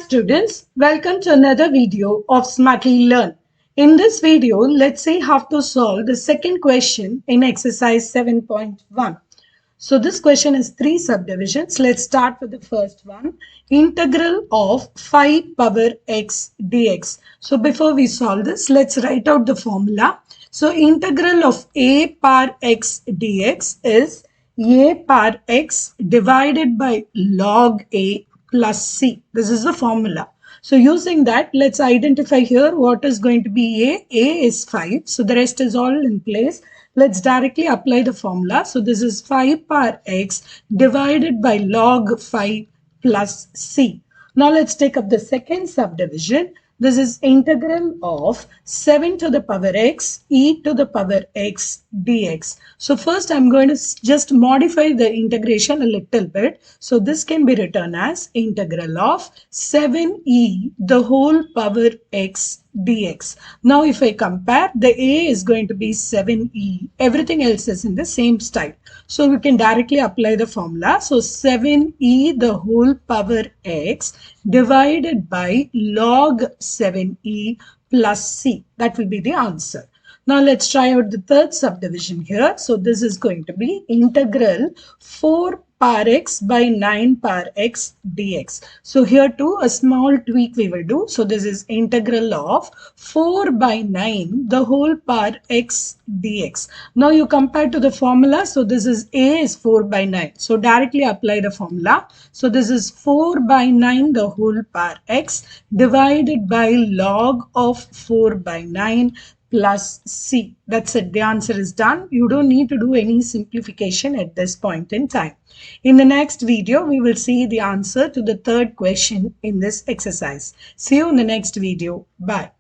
students, welcome to another video of Smartly Learn. In this video, let's see how to solve the second question in exercise 7.1. So this question has three subdivisions. Let's start with the first one. Integral of 5 power x dx. So before we solve this, let's write out the formula. So integral of a power x dx is a power x divided by log a plus c. This is the formula. So using that, let's identify here what is going to be a. A is 5. So the rest is all in place. Let's directly apply the formula. So this is 5 power x divided by log 5 plus c. Now let's take up the second subdivision. This is integral of 7 to the power x e to the power x dx. So first I'm going to just modify the integration a little bit. So this can be written as integral of 7e the whole power x dx. Now if I compare, the a is going to be 7e. Everything else is in the same style. So we can directly apply the formula. So 7e the whole power x divided by log 7e plus c. That will be the answer. Now let's try out the third subdivision here. So this is going to be integral 4 power x by 9 power x dx. So here too a small tweak we will do. So this is integral of 4 by 9 the whole power x dx. Now you compare to the formula. So this is a is 4 by 9. So directly apply the formula. So this is 4 by 9 the whole power x divided by log of 4 by 9 plus c. That's it. The answer is done. You don't need to do any simplification at this point in time. In the next video, we will see the answer to the third question in this exercise. See you in the next video. Bye.